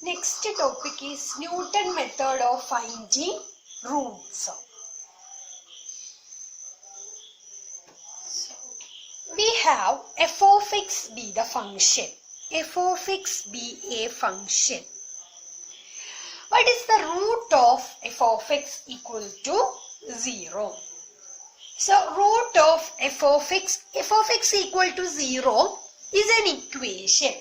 Next topic is Newton method of finding roots. So, we have f of x be the function. F of x be a function. What is the root of f of x equal to 0? So, root of f of x equal to 0 is an equation.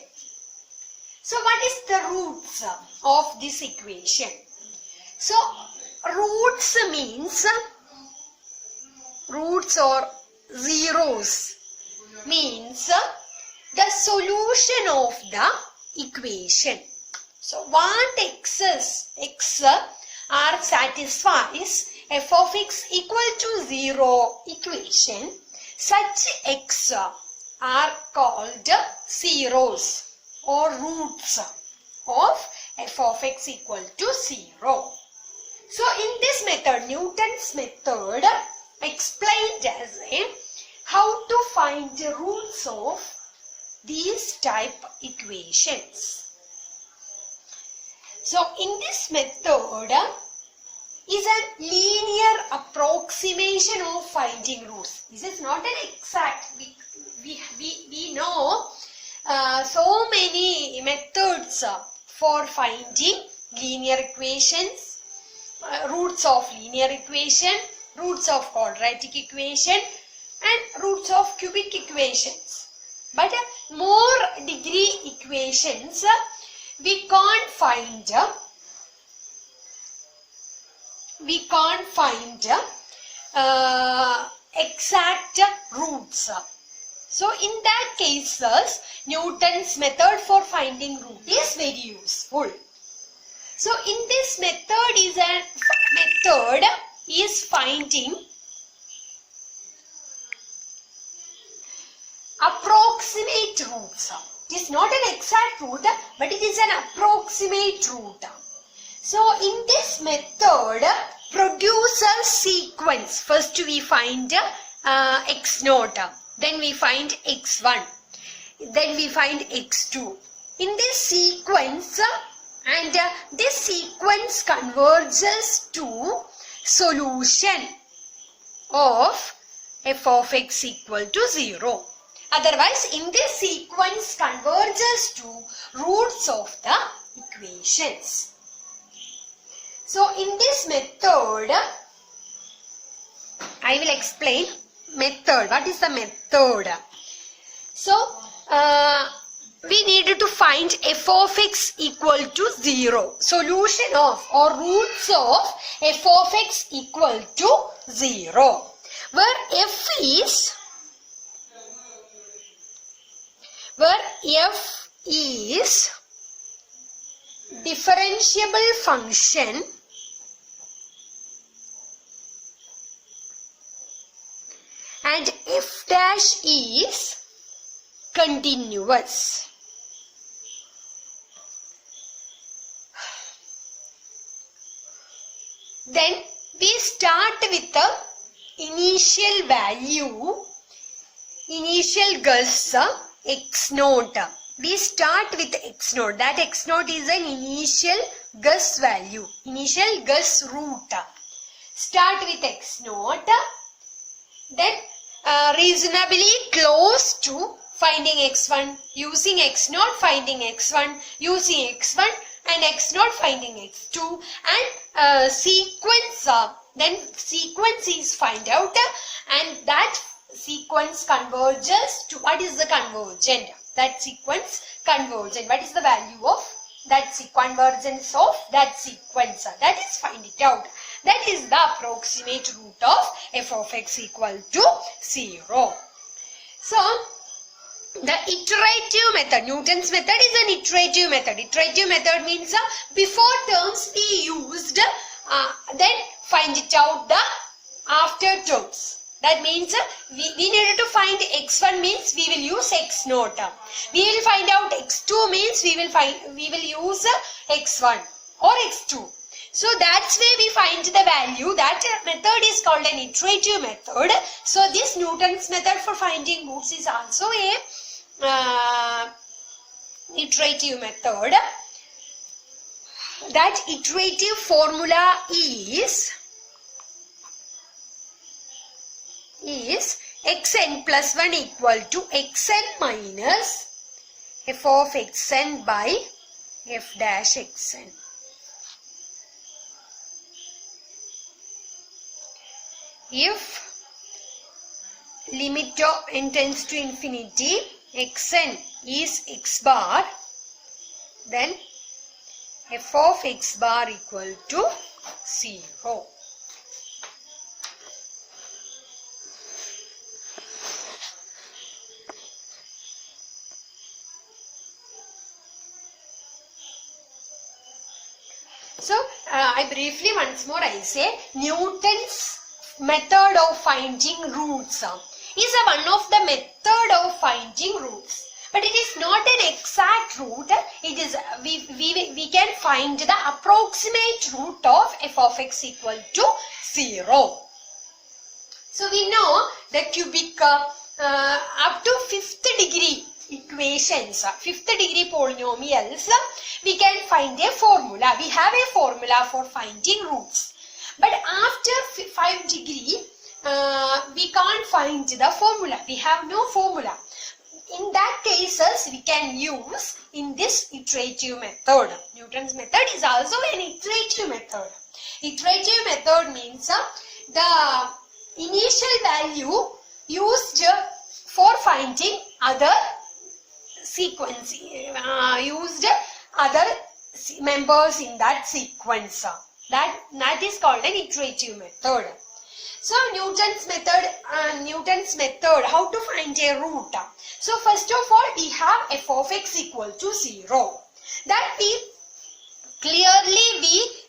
So, what is the roots of this equation? So, roots means, roots or zeros means the solution of the equation. So, what x are satisfies f of x equal to 0 equation, such x are called zeros or roots of f of x equal to 0. So, in this method, Newton's method explained as how to find the roots of these type equations. So, in this method is a linear approximation of finding roots. This is not an exact. We know so many methods for finding linear equations, roots of linear equation, roots of quadratic equation and roots of cubic equations. But more degree equations we can't find exact roots. So, in that cases, Newton's method for finding root is very useful. So, in this method is finding approximate roots. It is not an exact root, but it is an approximate root. So, in this method, produces sequence. First we find x naught. Then we find x1, then we find x2. In this sequence, and this sequence converges to solution of f of x equal to 0. Otherwise, in this sequence converges to roots of the equations. So, in this method, I will explain method. What is the method? So, we needed to find f of x equal to 0. Solution of or roots of f of x equal to 0. Where f is differentiable function and f dash is continuous. Then we start with the initial value, initial guess x naught. We start with x naught. That x naught is an initial guess value, initial guess root. Start with x naught. Then reasonably close to finding x1, using x0 finding x1, using x1 and x0 finding x2, and sequence, then sequence is find out, and that sequence converges to what is the convergent, that sequence convergent, what is the value of that convergence of that sequence, that is find it out. That is the approximate root of f of x equal to 0. So, the iterative method, Newton's method is an iterative method. Iterative method means before terms we used, then find it out the after terms. That means we needed to find x1 means we will use x naught. We will find out x2 means we will use x1 or x2. So that's where we find the value. That method is called an iterative method. So this Newton's method for finding roots is also a iterative method. that iterative formula is xn plus 1 equal to xn minus f of xn by f dash xn. If limit of n tends to infinity, xn is x bar, then f of x bar equal to 0. So, I briefly once more I say Newton's method of finding roots is one of the method of finding roots. But it is not an exact root. It is we can find the approximate root of f of x equal to 0. So we know the cubic up to 5th degree equations, 5th degree polynomials, we can find a formula. We have a formula for finding roots. But after 5 degree, we can't find the formula. We have no formula. In that cases, we can use in this iterative method. Newton's method is also an iterative method. Iterative method means the initial value used for finding other sequence, used other members in that sequence. That is called an iterative method. So Newton's method, how to find a root? So first of all, we have f of x equal to 0. That we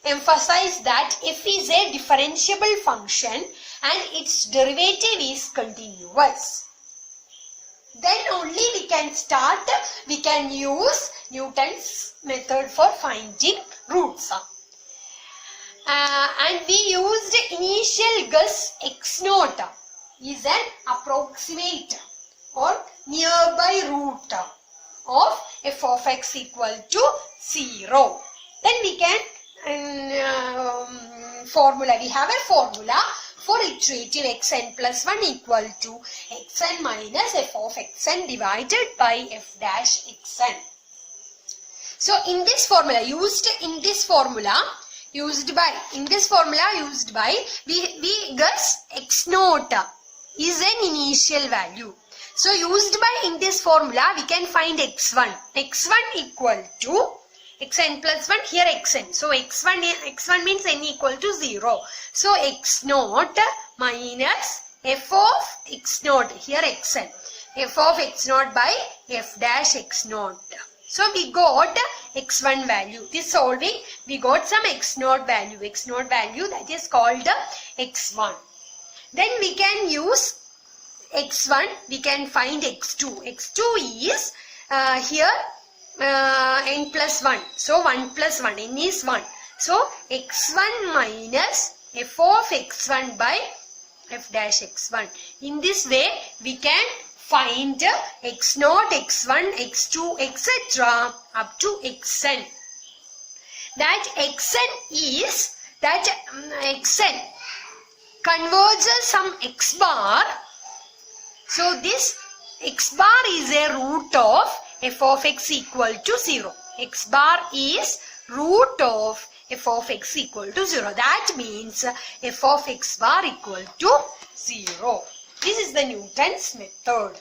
emphasize that f is a differentiable function and its derivative is continuous. Then only we can use Newton's method for finding roots. And we used initial guess x naught is an approximate or nearby root of f of x equal to 0. Then we can we have a formula for iterative xn plus 1 equal to xn minus f of xn divided by f dash xn. So in this formula used by we guess x naught is an initial value. So used by in this formula we can find x1 equal to xn plus 1, here xn. So x1 means n equal to 0. So x naught minus f of x naught, here xn, f of x naught by f dash x naught. So we got x1 value. This solving, we got some x naught value that is called x1. Then we can use x1, we can find x2. x2 is here n plus 1. So 1 plus 1, n is 1. So x1 minus f of x1 by f dash x1. In this way, we can find x0, x1, x2, etc. up to xn. That xn converges some x bar. So this x bar is a root of f of x equal to 0. X bar is root of f of x equal to 0. That means f of x bar equal to 0. This is the Newton's method.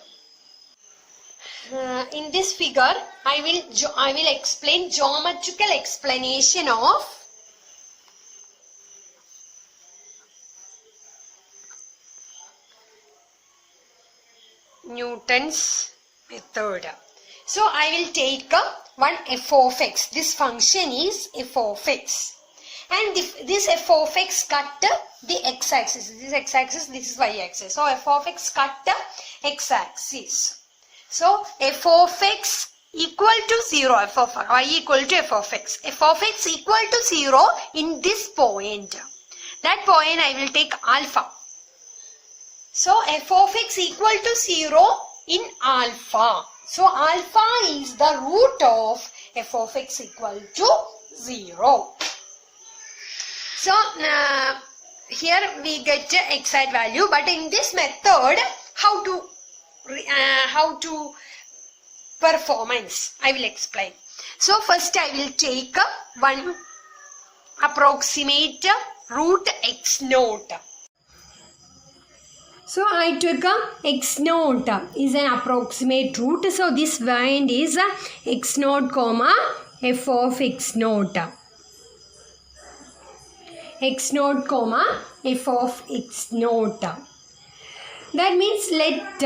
In this figure, I will explain geometrical explanation of Newton's method. So I will take one f of x. This function is f of x. And this f of x cut the x-axis. This is x-axis, this is y-axis. So f of x cut x-axis. So f of x equal to 0, f of y equal to f of x. F of x equal to 0 in this point. That point I will take alpha. So f of x equal to 0 in alpha. So alpha is the root of f of x equal to 0. So here we get exact value, but in this method how to performance I will explain. So first I will take one approximate root x naught. So I took x naught is an approximate root. So this point is x naught comma f of x naught. X naught comma f of x naught. That means let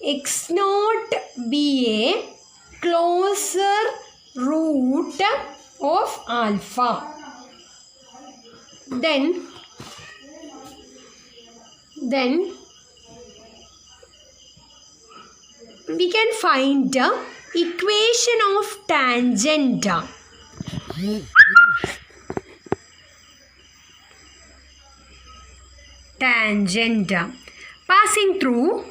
x naught be a closer root of alpha. Then we can find the equation of tangent. Tangent passing through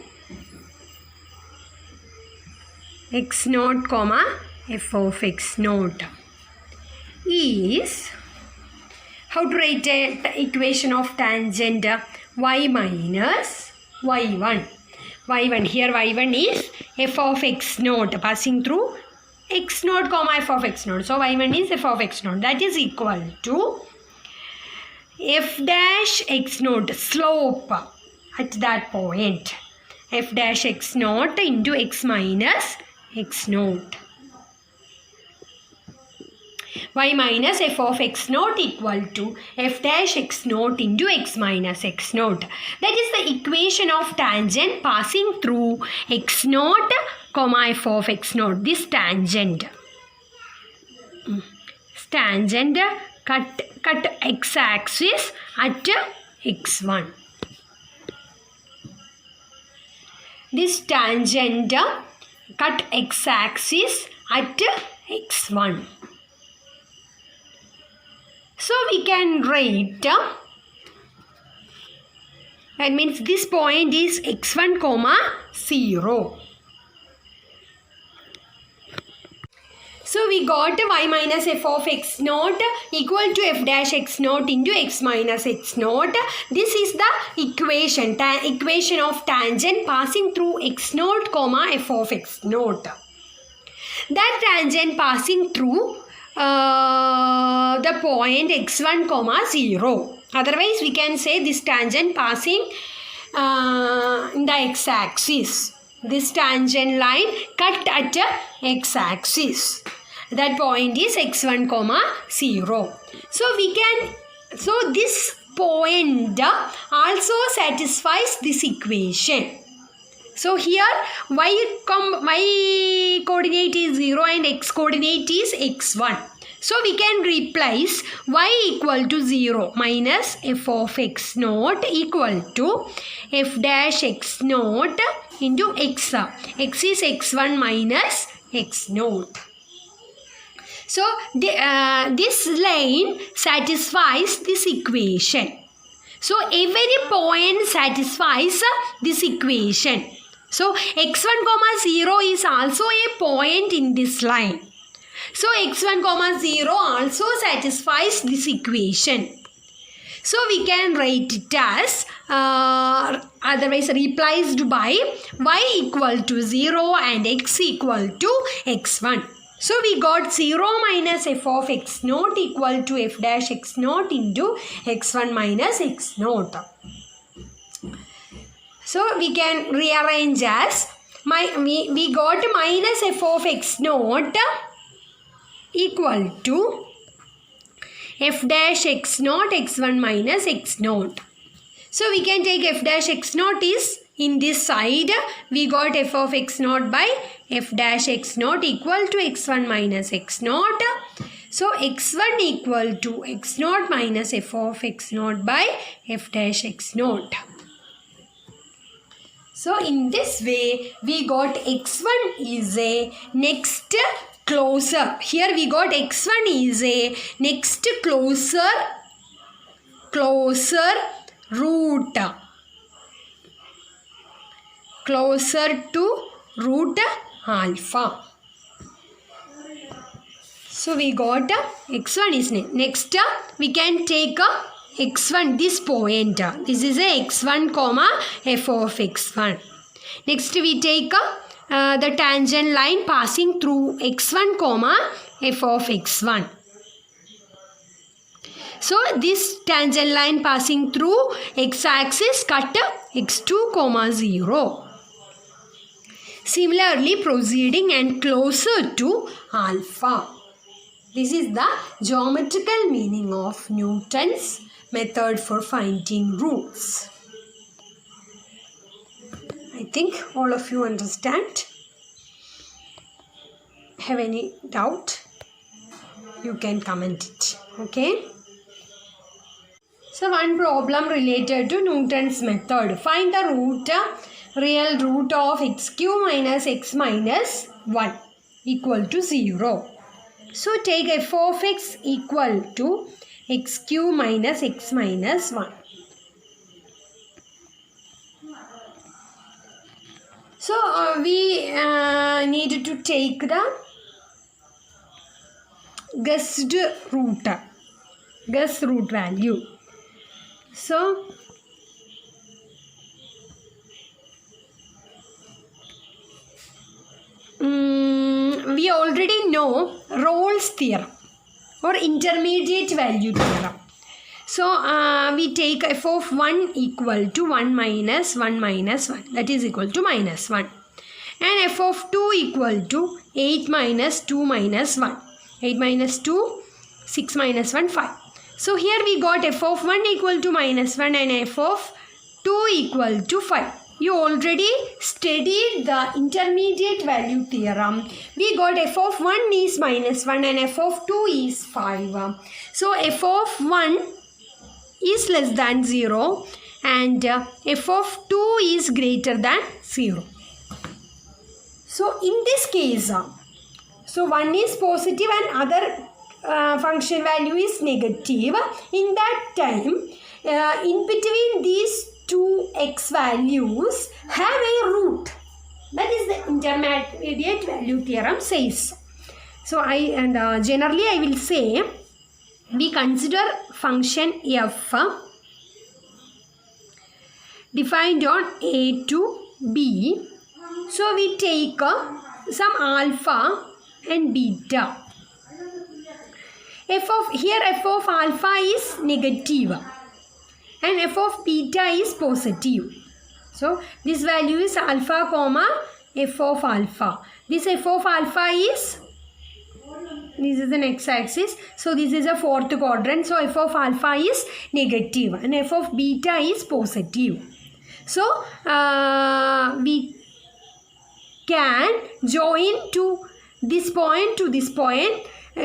x naught comma f of x naught is, how to write the equation of tangent? Y minus y1. Y1, here y1 is f of x naught passing through x naught comma f of x naught. So y1 is f of x naught, that is equal to f dash x naught, slope at that point, f dash x naught into x minus x naught. Y minus f of x naught equal to f dash x naught into x minus x naught. That is the equation of tangent passing through x naught comma f of x naught. This tangent cut x axis at x1. This tangent cut x axis at x1. So we can write, that means this point is x1 comma 0. So we got y minus f of x naught equal to f dash x naught into x minus x naught. This is the equation, equation of tangent passing through x naught comma f of x naught. That tangent passing through the point x1 comma 0. Otherwise we can say this tangent passing in the x-axis. This tangent line cut at x-axis. That point is x1 comma 0. So this point also satisfies this equation. So here y coordinate is 0 and x coordinate is x1. So we can replace y equal to 0 minus f of x naught equal to f dash x naught into x. X is x1 minus x naught. So this line satisfies this equation. So every point satisfies this equation. So x1 comma 0 is also a point in this line. So x1 comma 0 also satisfies this equation. So we can write it as otherwise replaced by y equal to 0 and x equal to x1. So we got 0 minus f of x naught equal to f dash x naught into x1 minus x naught. So we can rearrange as we got minus f of x naught equal to f dash x naught x1 minus x naught. So we can take f dash x naught is in this side. We got f of x naught by f dash x naught equal to x1 minus x naught. So x1 equal to x naught minus f of x naught by f dash x naught. So in this way we got x1 is a next closer. Here we got x1 is a next closer root. Closer to root alpha. So we got x1 is next. We can take x1, this point. This is a x1 comma f of x1. Next we take the tangent line passing through x1 comma f of x1. So this tangent line passing through x-axis cut x2 comma 0. Similarly proceeding and closer to alpha. This is the geometrical meaning of Newton's method for finding roots. I think all of you understand. Have any doubt? You can comment it. Okay. So one problem related to Newton's method. Find the real root of x cube minus x minus 1 equal to 0. So take f of x equal to x cube minus x minus 1. So we need to take the guessed root value. So we already know Rolle's theorem or intermediate value theorem. So we take f of 1 equal to 1 minus 1 minus 1, that is equal to minus 1, and f of 2 equal to 8 minus 2 minus 1. 8 minus 2, 6 minus 1, 5. So here we got f of 1 equal to minus 1 and f of 2 equal to 5. You already studied the intermediate value theorem. We got f of 1 is minus 1 and f of 2 is 5. So f of 1 is less than 0 and f of 2 is greater than 0. So in this case, so 1 is positive and other function value is negative. In that time, in between these two x values have a root. That is the intermediate value theorem says. So generally I will say we consider function f defined on a to b. So we take some alpha and beta. F of alpha is negative and f of beta is positive. So this value is alpha comma f of alpha. This f of alpha is, this is an x-axis. So this is a fourth quadrant. So f of alpha is negative and f of beta is positive. So we can join to this point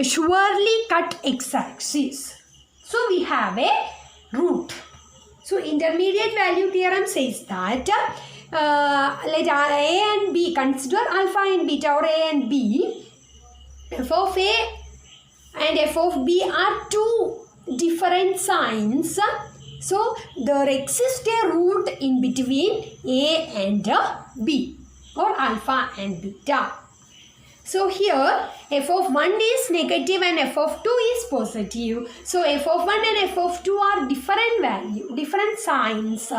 surely cut x-axis. So we have a root. So intermediate value theorem says that let a and b, consider alpha and beta or a and b. F of a and f of b are two different signs. So there exists a root in between a and b or alpha and beta. So here f of 1 is negative and f of 2 is positive. So f of 1 and f of 2 are different value, different signs.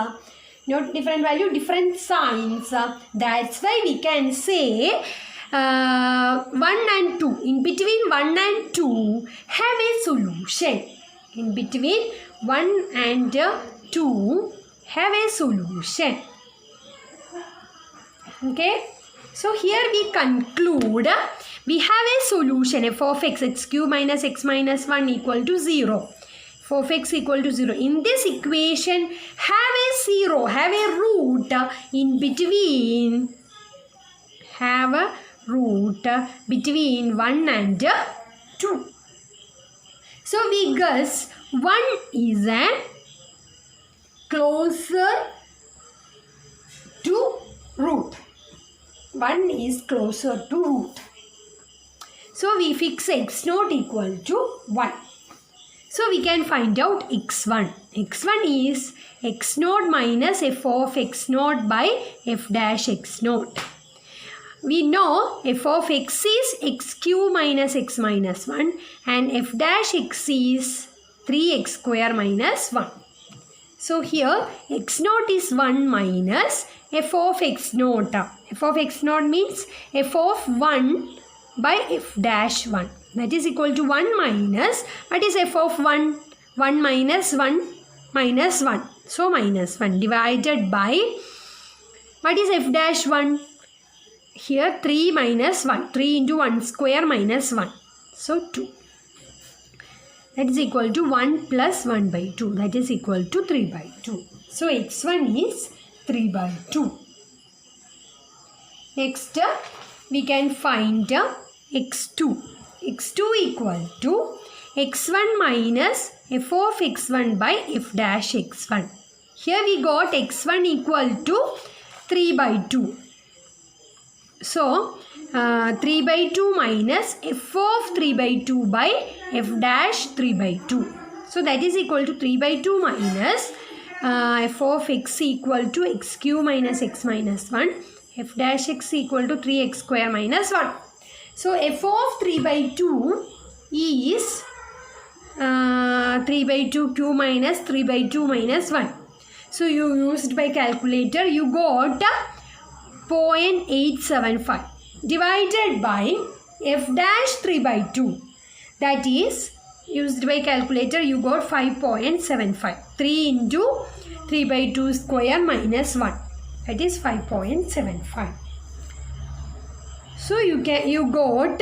Not different value, different signs. That's why we can say 1 and 2. In between 1 and 2 have a solution. In between 1 and 2 have a solution. Okay. So here we conclude we have a solution f of x cube minus x minus 1 equal to 0. F of x equal to 0. In this equation have a 0, have a root in between, have a root between 1 and 2. So we guess 1 is a closer to root. 1 is closer to root. So we fix x naught equal to 1. So we can find out x1. x1 is x naught minus f of x naught by f dash x naught. we know f of x is x cube minus x minus 1 and f dash x is 3x square minus 1. So here x naught is 1 minus f of x naught. F of x naught means f of 1 by f dash 1. That is equal to 1 minus, what is f of 1? 1 minus 1 minus 1. So minus 1 divided by, what is f dash 1? Here 3 minus 1. 3 into 1 square minus 1. So 2. That is equal to 1 plus 1 by 2. That is equal to 3 by 2. So x1 is 3 by 2. Next we can find x2. x2 equal to x1 minus f of x1 by f dash x1. Here we got x1 equal to 3 by 2. So 3 by 2 minus f of 3 by 2 by f dash 3 by 2. So that is equal to 3 by 2 minus f of x equal to x cube minus x minus 1. F dash x equal to 3x square minus 1. So f of 3 by 2 is 3 by 2 cube minus 3 by 2 minus 1. So you used by calculator, you got 0.875 divided by f dash 3 by 2. That is, used by calculator, you got 5.75. 3 into 3 by 2 square minus 1. That is 5.75. So you got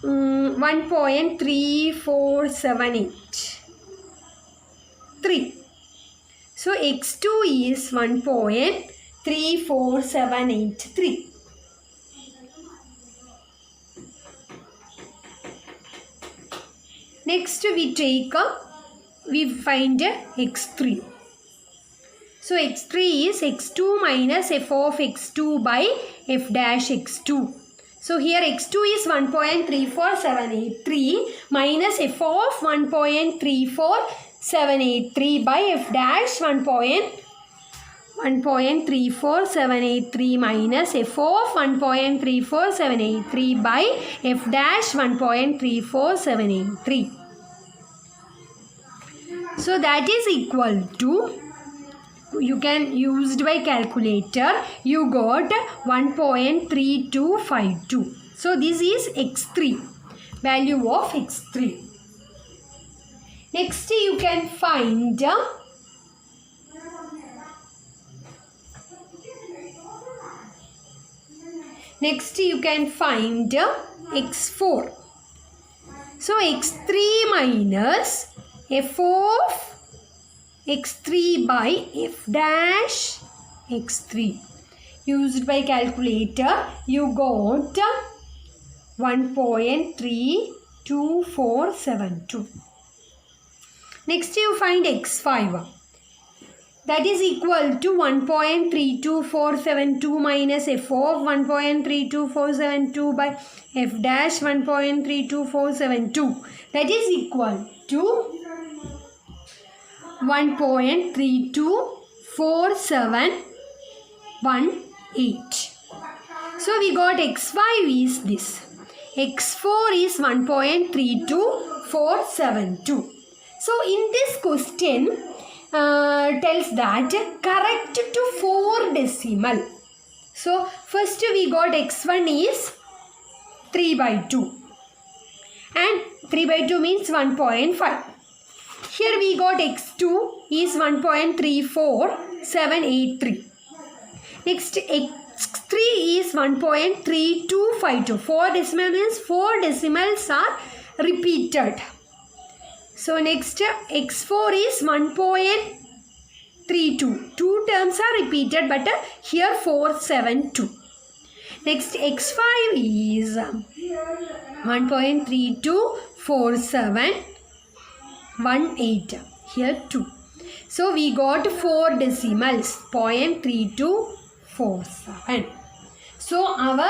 1.3478. 3. So x2 is 1.34783. Next we find x3. So x3 is x2 minus f of x2 by f dash x2. So here x2 is 1.34783 minus f of 1.34783 by f dash 1.34783 minus f of 1.34783 by f dash 1.34783. So that is equal to, you can used by calculator, you got 1.3252. So this is x3, value of x3. Next you can find x4. So x3 minus f of x3 by f dash x3. Used by calculator, you got 1.32472. Next you find x5. That is equal to 1.32472 minus f of 1.32472 by f dash 1.32472. That is equal to 1.324718. So we got x5 is this. x4 is 1.32472. So in this question tells that correct to 4 decimal. So first we got x1 is 3 by 2 and 3 by 2 means 1.5. Here we got x2 is 1.34783. Next x3 is 1.3252. 4 decimal means 4 decimals are repeated. So next x4 is 1.32. 2 terms are repeated but here 472. Next x5 is 1.324718. Here 2. So we got 4 decimals 0.3247. So our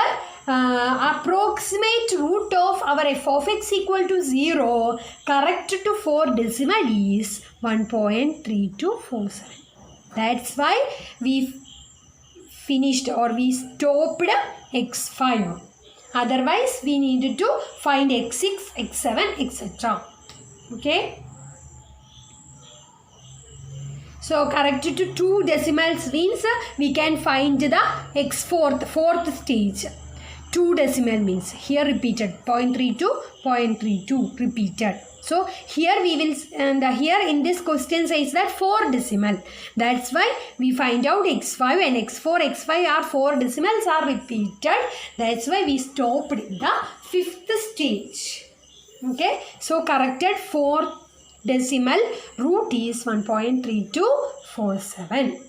approximate root of our f of x equal to 0 correct to 4 decimal is 1.3247. That's why we finished or we stopped x5. Otherwise, we needed to find x6, x7, etc. Okay. So, corrected to 2 decimals means we can find the fourth stage. 2 decimal means here repeated 0.32, 0.32 repeated. So, here we will, and here in this question says that 4 decimal. That's why we find out x5 and x4, x5 are 4 decimals are repeated. That's why we stopped in the 5th stage. Okay. So, corrected 4th decimal root is 1.3247.